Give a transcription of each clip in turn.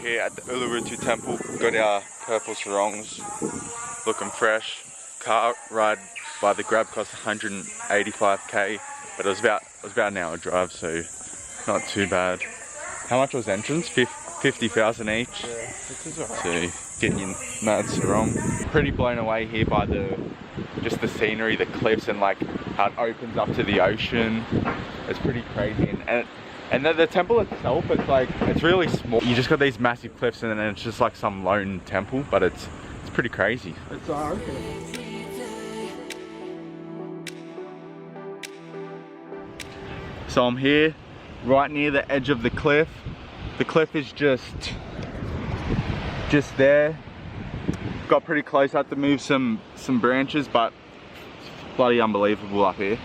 here at the Uluwatu temple. Got our purple sarongs, looking fresh. Car ride by the Grab cost 185k, but it was about an hour drive, so not too bad. How much was entrance? 50,000 each. Yeah, which is alright. So getting your mad sarong. Pretty blown away here by just the scenery, the cliffs, and like how it opens up to the ocean. It's pretty crazy, and the temple itself, it's really small. You just got these massive cliffs, and then it's just like some lone temple, but it's pretty crazy. It's okay. So I'm here, right near the edge of the cliff. The cliff is just there. Got pretty close, had to move some branches, but it's bloody unbelievable up here.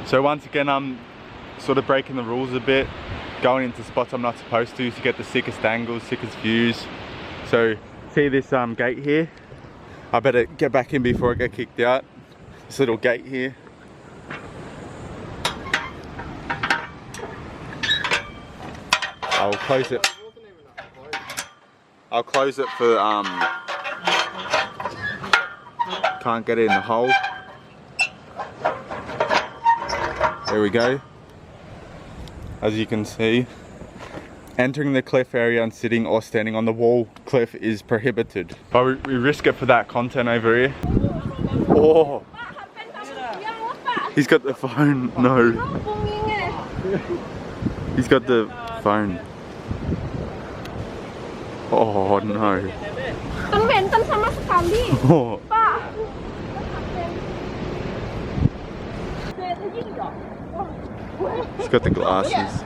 So once again, I'm sort of breaking the rules a bit, going into spots I'm not supposed to get the sickest angles, sickest views. So see this gate here? I better get back in before I get kicked out. This little gate here. I'll close it. I'll close it for can't get it in the hole. There we go. As you can see, entering the cliff area and sitting or standing on the wall cliff is prohibited. But we risk it for that content over here. Oh! He's got the phone. No. He's got the phone. Oh no. Oh. He's got the glasses.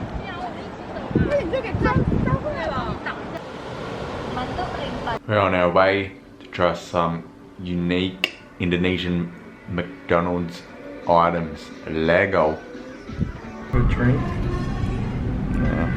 We're on our way to try some unique Indonesian McDonald's items. Lego. Good drink. Yeah.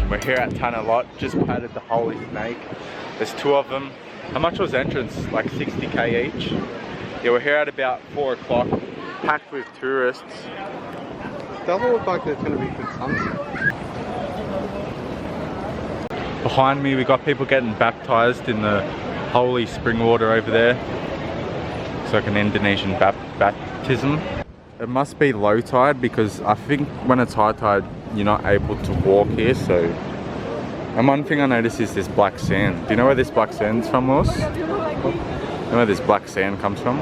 We're here at Tanah lot, just patted the holy snake. There's two of them. How much was entrance? Like 60k each? Yeah, we're here at about 4 o'clock, packed with tourists. Doesn't look like there's going to be good sunset. Behind me we got people getting baptized in the holy spring water over there. It's like an Indonesian baptism. It must be low tide because I think when it's high tide you're not able to walk here, so. And one thing I noticed is this black sand. Do you know where this black sand's from, Lewis? Do you know where this black sand comes from?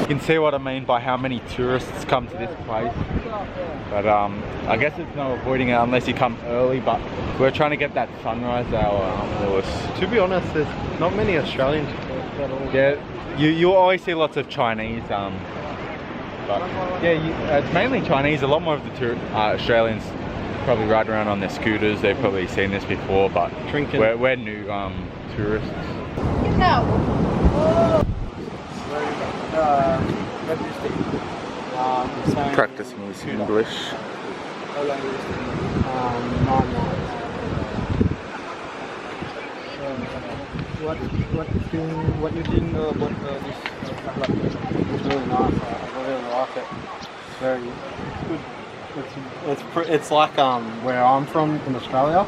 You can see what I mean by how many tourists come to this place. But I guess it's no avoiding it unless you come early, but we're trying to get that sunrise hour, Lewis. To be honest, there's not many Australians at all. Yeah, you always see lots of Chinese, but yeah, it's mainly Chinese. A lot more of the Australians probably ride around on their scooters. They've probably seen this before, but we're new tourists. Practicing his English. What you think about this? It's really nice. I really like it. It's very good. It's like where I'm from in Australia.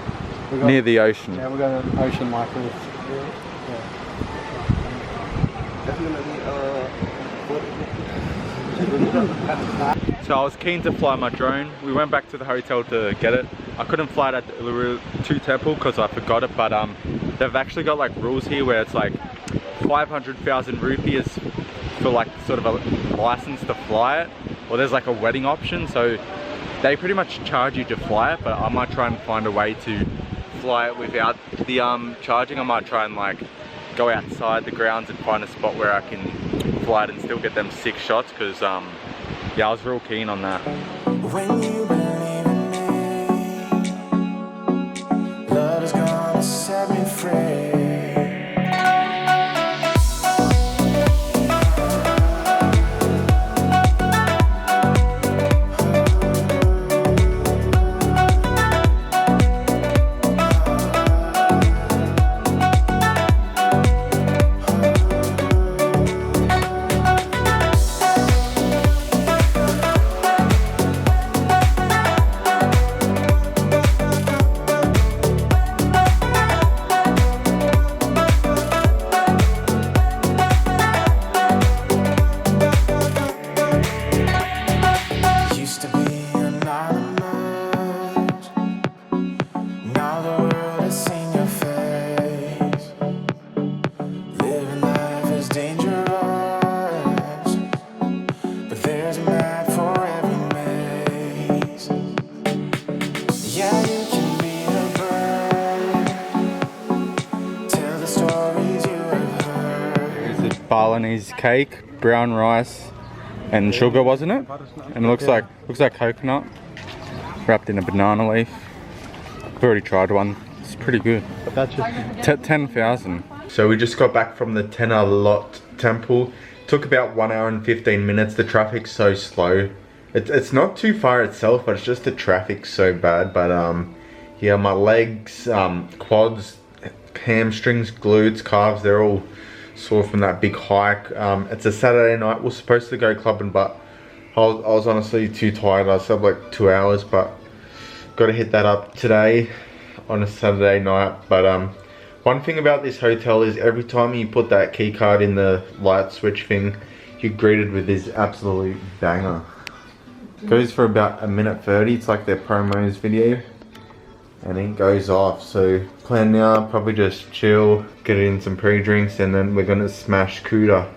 Near the ocean. Yeah, we got an ocean like this. So I was keen to fly my drone. We went back to the hotel to get it. I couldn't fly it at the Uluwatu temple because I forgot it, but they've actually got like rules here where it's like 500,000 rupees for like sort of a license to fly it, or there's like a wedding option. So they pretty much charge you to fly it, but I might try and find a way to fly it without the charging. I might try and like go outside the grounds and find a spot where I can fly it and still get them 6 shots, because yeah, I was real keen on that. When you believe in me, love is gonna set me free. Balinese cake, brown rice, and sugar, wasn't it? And it looks like coconut wrapped in a banana leaf. I've already tried one. It's pretty good. But that's just 10,000. So we just got back from the Tanah Lot temple. Took about 1 hour and 15 minutes. The traffic's so slow. It's not too far itself, but it's just the traffic's so bad. But yeah, my legs, quads, hamstrings, glutes, calves, they're all sore from that big hike. It's a Saturday night. We're supposed to go clubbing, but I was honestly too tired. I slept like 2 hours, but got to hit that up today on a Saturday night. But one thing about this hotel is every time you put that key card in the light switch thing, you're greeted with this absolute banger. Goes for about 1:30. It's like their promos video, and it goes off. So plan now, probably just chill, get in some pre-drinks, and then we're gonna smash Kuta.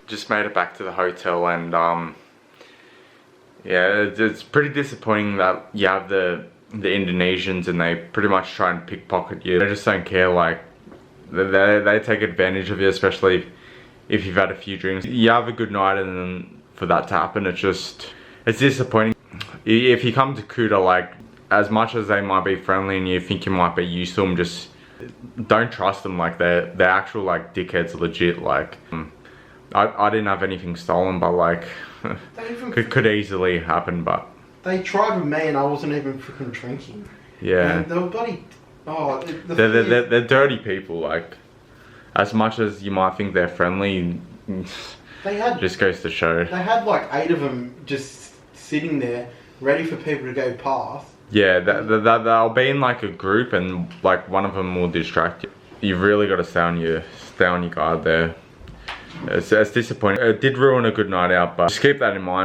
Just made it back to the hotel, and yeah, it's pretty disappointing that you have the Indonesians and they pretty much try and pickpocket you. They just don't care. Like they take advantage of you, especially if you've had a few drinks. You have a good night, and then for that to happen, it's disappointing. If you come to Kuta, like, as much as they might be friendly and you think you might be used to them, just don't trust them. Like they're actual like dickheads, legit. Like I didn't have anything stolen, but like could easily happen. But they tried with me and I wasn't even freaking drinking. Yeah. And they were bloody, oh, they're dirty people. Like, as much as you might think they're friendly, just goes to show. They had like 8 of them just sitting there, ready for people to go past. Yeah, they'll be in like a group, and like one of them will distract you. You've really got to stay on your guard there. It's disappointing. It did ruin a good night out, but just keep that in mind.